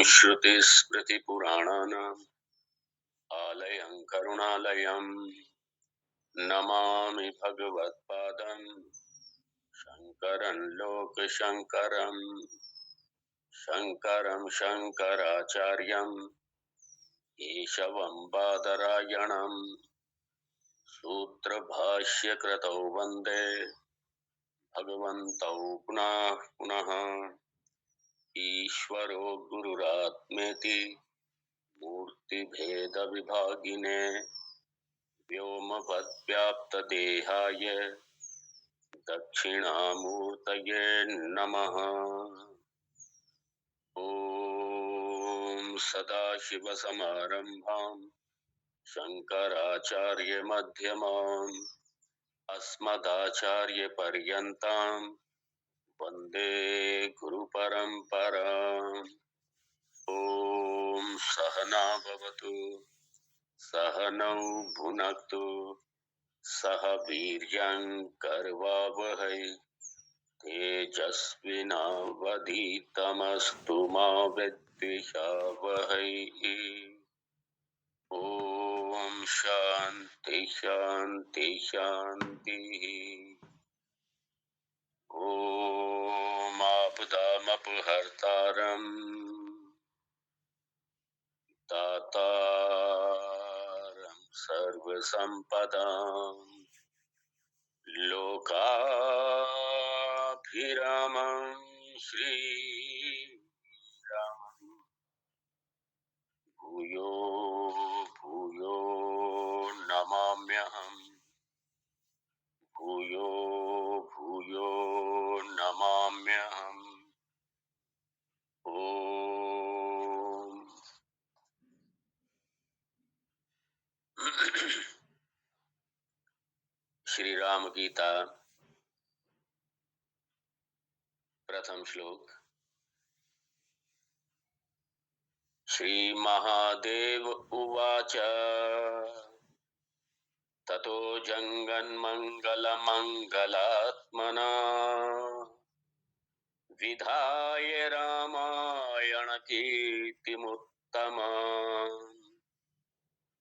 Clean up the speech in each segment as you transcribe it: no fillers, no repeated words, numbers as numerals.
श्रुतिस्मृतिपुराणानाम् आलयं करुणालयं नमामि भगवत्पादं शङ्करं लोकशङ्करं शङ्करं शङ्कराचार्यं केशवं बादरायणं सूत्रभाष्यकृतौ वन्दे भगवन्तौ पुनः पुनः। ईश्वरो गुरुरात्मेति मूर्तिभेदविभागिने व्योमवद्व्याप्तदेहाय दक्षिणामूर्तये नमः। ॐ सदाशिवसमारम्भाम् शङ्कराचार्यमध्यमाम् अस्मदाचार्यपर्यन्ताम् वन्दे गुरुपरम्पराम्। ॐ सहना भवतु सहनौ भुनक्तु सह वीर्यङ्करवावहै तेजस्विनावधीतमस्तु मा विद्विषावहै। ॐ शान्ति शान्ति शान्तिः। ॐ आपदामपहर्तारम् दातारं सर्वसम्पदां लोकाभिरामं श्रीरामं भूयो भूयो नमाम्यहम् भूयो भूयो नमाम्यहम्। ॐ श्री राम गीता प्रथम श्लोक। श्री महादेव उवाच ततो जङ्गन्मङ्गलमङ्गलात्मना विधाय रामायण कीर्तिमुत्तमाम्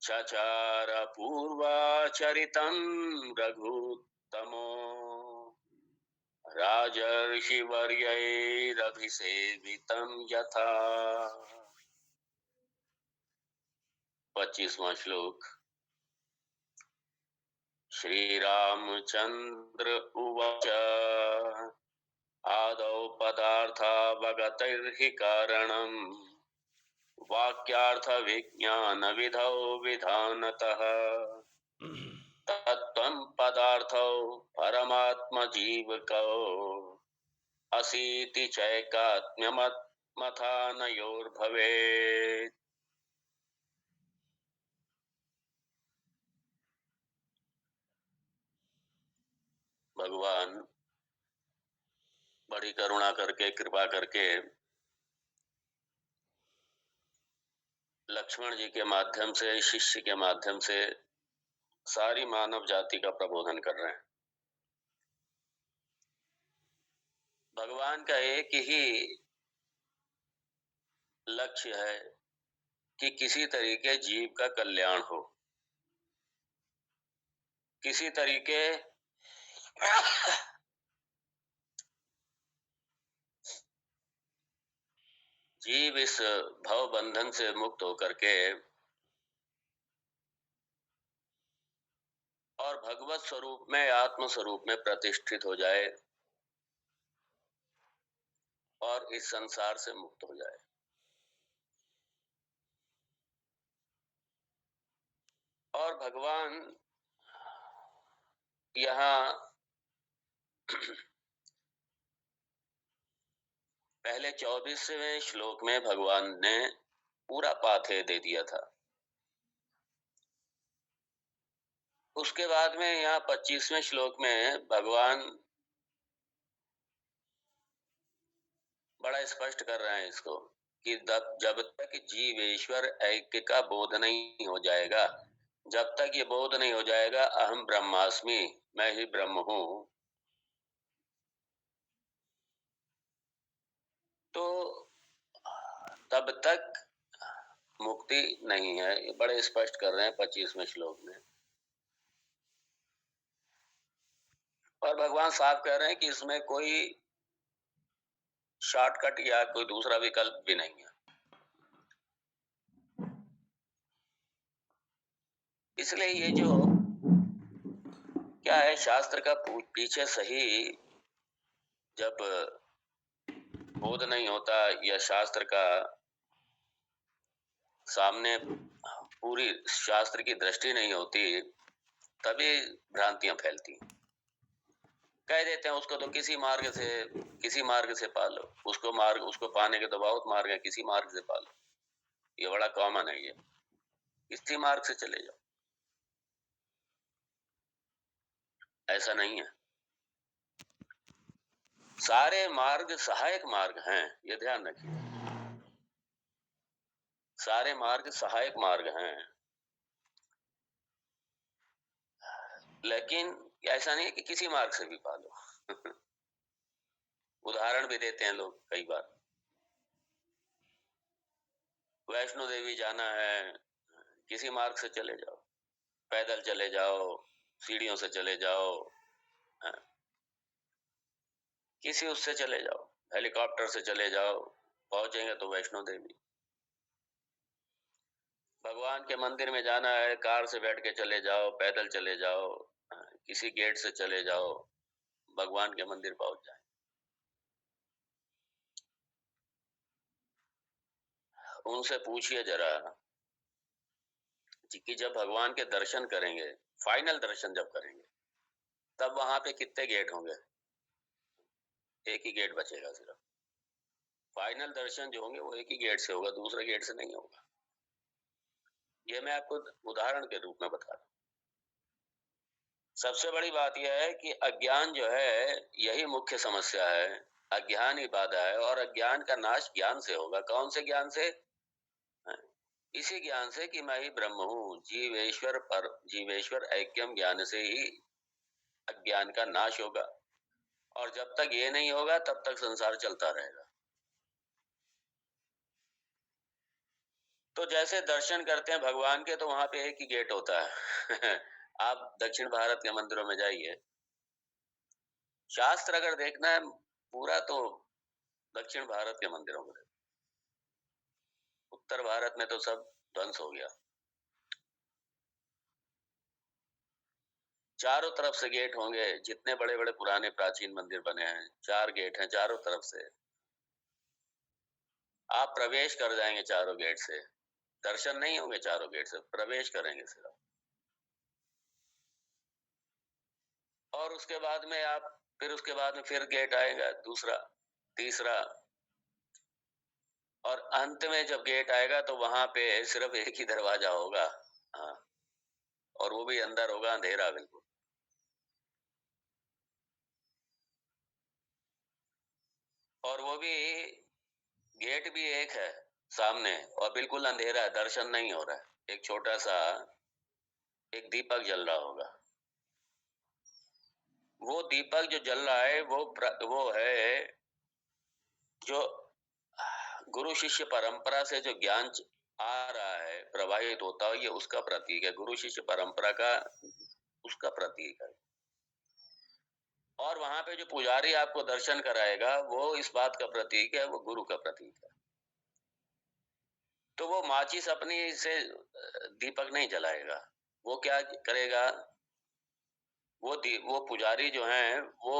चचार पूर्वाचरितं रघुत्तमो राजर्षिवर्यैरभिसेवितं यथा। 25वां श्लोक। श्री रामचंद्र उवाच आदौ पदार्थावगतिर्हि कारणम् वाक्यार्थ विज्ञान विधौ विधानतः तत्त्वं पदार्थौ परमात्मजीवकौ असीति चैकात्म्यमथानयोर्भवेत्। भगवान बड़ी करुणा करके कृपा करके लक्ष्मण जी के माध्यम से शिष्य के माध्यम से सारी मानव जाति का प्रबोधन कर रहे हैं। भगवान का एक ही लक्ष्य है कि किसी तरीके जीव का कल्याण हो, किसी तरीके जीव इस भव बंधन से मुक्त होकर के और भगवत स्वरूप में आत्म स्वरूप में प्रतिष्ठित हो जाए और इस संसार से मुक्त हो जाए। और भगवान यहाँ पहले 24वें श्लोक में भगवान ने पूरा पाथेय दे दिया था। उसके बाद में यहाँ 25वें श्लोक में भगवान बड़ा स्पष्ट कर रहे हैं इसको कि जब तक जीव ईश्वर ऐक्य का बोध नहीं हो जाएगा, जब तक ये बोध नहीं हो जाएगा अहम ब्रह्मास्मि, मैं ही ब्रह्म हूं, तो तब तक मुक्ति नहीं है। ये बड़े स्पष्ट कर रहे हैं 25वें श्लोक में। और भगवान साफ कह रहे हैं कि इसमें कोई शॉर्टकट या कोई दूसरा विकल्प भी नहीं है। इसलिए ये जो क्या है, शास्त्र का पीछे सही जब बोध नहीं होता या शास्त्र का सामने पूरी शास्त्र की दृष्टि नहीं होती, तभी भ्रांतियां फैलती। कह देते हैं उसको तो किसी मार्ग से पालो, उसको पाने के तो बहुत मार्ग है, किसी मार्ग से पालो। ये बड़ा कॉमन है। ये किसी मार्ग से चले जाओ, ऐसा नहीं है। सारे मार्ग सहायक मार्ग हैं, ये ध्यान रखिए। सारे मार्ग सहायक मार्ग हैं, लेकिन ऐसा नहीं है कि किसी मार्ग से भी पालो। उदाहरण भी देते हैं लोग कई बार। वैष्णो देवी जाना है, किसी मार्ग से चले जाओ, पैदल चले जाओ, सीढ़ियों से चले जाओ, किसी उससे चले जाओ, हेलीकॉप्टर से चले जाओ, पहुंचेंगे तो वैष्णो देवी। भगवान के मंदिर में जाना है, कार से बैठ के चले जाओ, पैदल चले जाओ, किसी गेट से चले जाओ, भगवान के मंदिर पहुंच जाए। उनसे पूछिए जरा कि जब भगवान के दर्शन करेंगे, फाइनल दर्शन जब करेंगे, तब वहां पे कितने गेट होंगे? एक ही गेट बचेगा सिर्फ। फाइनल दर्शन जो होंगे वो एक ही गेट से होगा, दूसरे गेट से नहीं होगा। ये मैं आपको उदाहरण के रूप में बता रहा हूं। सबसे बड़ी बात यह है कि अज्ञान जो है, यही मुख्य समस्या है। अज्ञान ही बाधा है, और अज्ञान का नाश ज्ञान से होगा। कौन से ज्ञान से? इसी ज्ञान से कि मैं ही ब्रह्म हूँ। जीवेश्वर ऐक्यम ज्ञान से ही अज्ञान का नाश होगा। और जब तक ये नहीं होगा, तब तक संसार चलता रहेगा। तो जैसे दर्शन करते हैं भगवान के, तो वहां पे एक ही गेट होता है। आप दक्षिण भारत के मंदिरों में जाइए, शास्त्र अगर देखना है पूरा, तो दक्षिण भारत के मंदिरों में। उत्तर भारत में तो सब ध्वंस हो गया। चारों तरफ से गेट होंगे, जितने बड़े बड़े पुराने प्राचीन मंदिर बने हैं, 4 गेट हैं चारों तरफ से। आप प्रवेश कर जाएंगे चारों गेट से, दर्शन नहीं होंगे चारों गेट से, प्रवेश करेंगे सिर्फ। और उसके बाद में फिर गेट आएगा दूसरा, तीसरा, और अंत में जब गेट आएगा तो वहां पे सिर्फ एक ही दरवाजा होगा। हाँ, और वो भी अंदर होगा, अंधेरा बिल्कुल। और वो भी गेट भी एक है सामने, और बिल्कुल अंधेरा है, दर्शन नहीं हो रहा है। एक छोटा सा एक दीपक जल रहा होगा। वो दीपक जो जल रहा है, वो है जो गुरु शिष्य परंपरा से जो ज्ञान आ रहा है, प्रवाहित होता है, ये उसका प्रतीक है। गुरु शिष्य परंपरा का उसका प्रतीक है। और वहां पे जो पुजारी आपको दर्शन कराएगा, वो इस बात का प्रतीक है, वो गुरु का प्रतीक है। तो वो माचिस अपनी से दीपक नहीं जलाएगा। वो क्या करेगा? वो पुजारी जो हैं, वो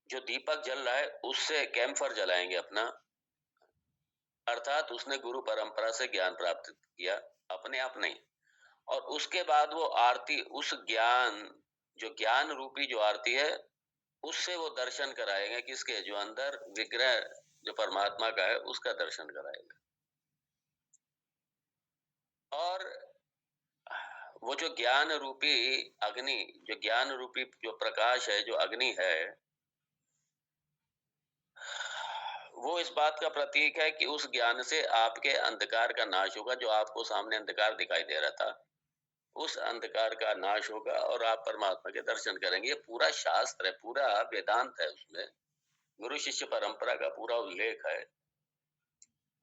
जो दीपक जल रहा है उससे कैम्फर जलाएंगे अपना। अर्थात उसने गुरु परंपरा से ज्ञान प्राप्त किया, अपने आप नहीं। और उसके बाद वो आरती, उस ज्ञान, जो ज्ञान रूपी जो आरती है, उससे वो दर्शन कराएंगे। किसके? जो अंदर विग्रह जो परमात्मा का है, उसका दर्शन कराएगा। और वो जो ज्ञान रूपी अग्नि, जो ज्ञान रूपी जो प्रकाश है, जो अग्नि है, वो इस बात का प्रतीक है कि उस ज्ञान से आपके अंधकार का नाश होगा। जो आपको सामने अंधकार दिखाई दे रहा था, उस अंधकार का नाश होगा और आप परमात्मा के दर्शन करेंगे। ये पूरा शास्त्र है, पूरा वेदांत है, उसमें गुरु शिष्य परंपरा का पूरा उल्लेख है।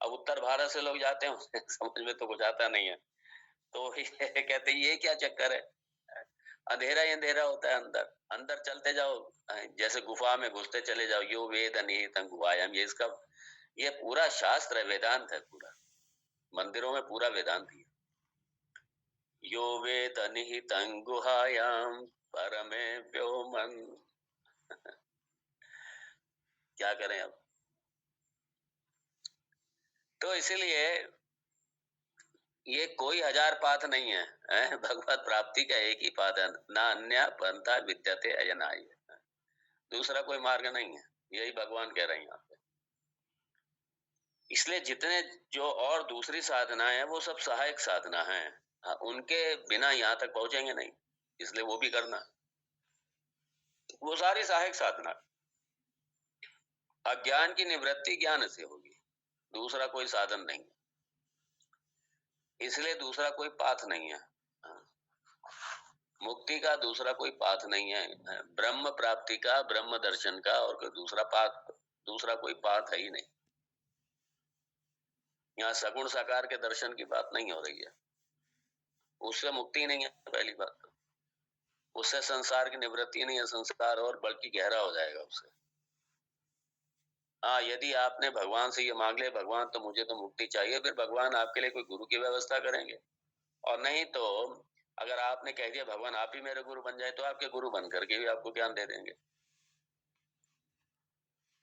अब उत्तर भारत से लोग जाते हैं समझ में तो कुछ आता नहीं है, तो ये कहते हैं ये क्या चक्कर है, अंधेरा ही अंधेरा होता है अंदर, अंदर चलते जाओ, जैसे गुफा में घुसते चले जाओ, यो वेद निहितं गुहायाम, ये इसका ये पूरा शास्त्र है, वेदांत है पूरा, मंदिरों में पूरा वेदांत ही है। यो वेद निहितं गुहायाम परमे व्योमन, क्या करें अब। तो इसीलिए ये कोई हजार पाथ नहीं है, भगवत प्राप्ति का एक ही पाथ है, ना अन्य पंथा विद्यते अयनाय, दूसरा कोई मार्ग नहीं है, यही भगवान कह रहे हैं यहाँ पे। इसलिए जितने जो और दूसरी साधना है वो सब सहायक साधना है, उनके बिना यहाँ तक पहुंचेंगे नहीं, इसलिए वो भी करना, वो सारी सहायक साधना। अज्ञान की निवृत्ति ज्ञान से होगी, दूसरा कोई साधन नहीं, इसलिए दूसरा कोई पाथ नहीं है, मुक्ति का दूसरा कोई पाथ नहीं है, ब्रह्म प्राप्ति का, ब्रह्म दर्शन का और कोई दूसरा पाथ, दूसरा कोई पाथ है ही नहीं। यहाँ सगुण साकार के दर्शन की बात नहीं हो रही है, उससे मुक्ति नहीं है पहली बात तो, उससे संसार की निवृत्ति नहीं है, संसार और बल्कि गहरा हो जाएगा उससे। हाँ, यदि आपने भगवान से ये मांग ले, भगवान तो मुझे तो मुक्ति चाहिए, फिर भगवान आपके लिए कोई गुरु की व्यवस्था करेंगे, और नहीं तो अगर आपने कह दिया भगवान आप ही मेरे गुरु बन जाए, तो आपके गुरु बन करके भी आपको ज्ञान दे देंगे।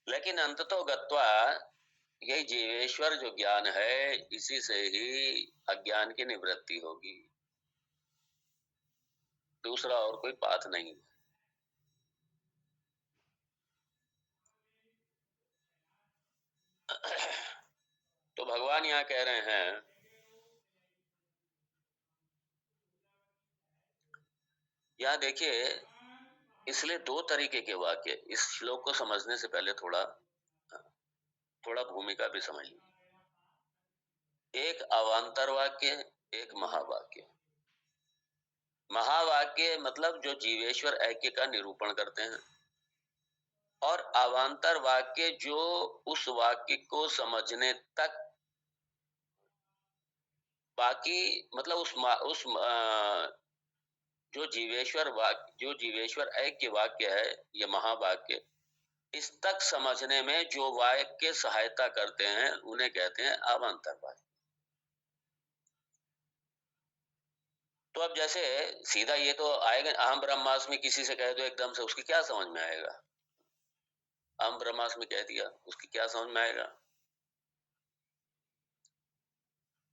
लेकिन अंततो गत्वा यही जीवेश्वर जो ज्ञान है, इसी से ही अज्ञान की निवृत्ति होगी, दूसरा और कोई पाथ नहीं। तो भगवान यहाँ कह रहे हैं, यहाँ देखिए, इसलिए दो तरीके के वाक्य, इस श्लोक को समझने से पहले थोड़ा थोड़ा भूमिका भी समझ लीजिए। एक अवांतर वाक्य, एक महावाक्य। महावाक्य मतलब जो जीवेश्वर ऐक्य का निरूपण करते हैं, और अवांतर वाक्य जो उस वाक्य को समझने तक, बाकी मतलब जो जीवेश्वर वाक्य, जो जीवेश्वर ऐक्य वाक्य है, ये महावाक्य, इस तक समझने में जो वाक्य सहायता करते हैं उन्हें कहते हैं अवांतर वाक्य। तो अब जैसे सीधा ये तो आएगा, अहम ब्रह्मास्मि किसी से कह दो एकदम से, उसकी क्या समझ में आएगा, अहम ब्रह्मास्मि कह दिया, उसकी क्या समझ में आएगा।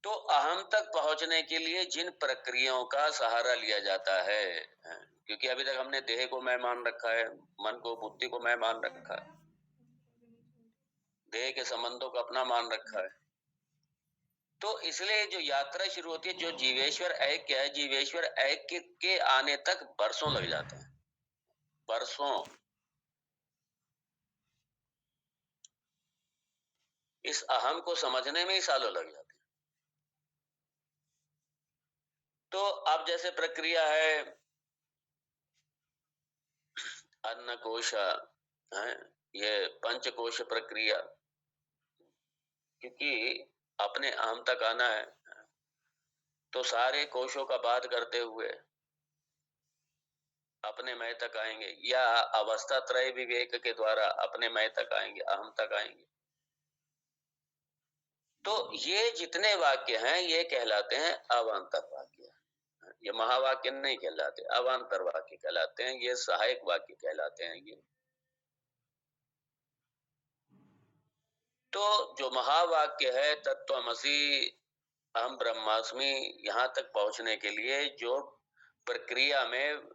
तो अहम तक पहुंचने के लिए जिन प्रक्रियाओं का सहारा लिया जाता है, क्योंकि अभी तक हमने देह को मैं मान रखा है, मन को, बुद्धि को मैं मान रखा है, देह के संबंधों को अपना मान रखा है, तो इसलिए जो यात्रा शुरू होती है, जो जीवेश्वर ऐक्य है, जीवेश्वर ऐक्य के आने तक बरसों लग जाते हैं, बरसों, इस अहम को समझने में ही सालों लग जाते हैं। तो अब जैसे प्रक्रिया है अन्न कोश है, ये पंचकोश प्रक्रिया, क्योंकि अपने अहम तक आना है तो सारे कोशों का बात करते हुए अपने मैं तक आएंगे, या अवस्था त्रय विवेक के द्वारा अपने मैं तक आएंगे, अहम तक आएंगे। तो ये जितने वाक्य हैं ये कहलाते हैं अवांतर वाक्य, ये महावाक्य नहीं कहलाते, अवांतर वाक्य कहलाते हैं, ये सहायक वाक्य कहलाते हैं ये। तो जो महावाक्य है तत्त्वमसि अहम ब्रह्मास्मि, यहाँ तक पहुंचने के लिए जो प्रक्रिया में,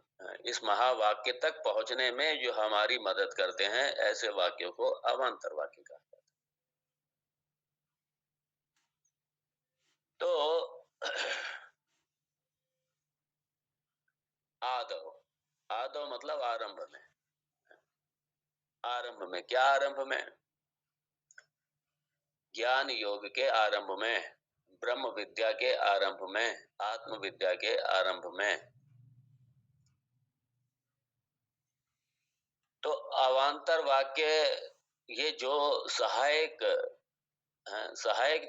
इस महावाक्य तक पहुंचने में जो हमारी मदद करते हैं, ऐसे वाक्यों को अवांतर वाक्य कहा जाता है। तो आदव, आदव मतलब आरंभ में, आरंभ में क्या, आरंभ में ज्ञान योग के आरंभ में, ब्रह्म विद्या के आरंभ में, आत्म विद्या के आरंभ में। तो अवांतर वाक्य ये जो सहायक हाँ, सहायक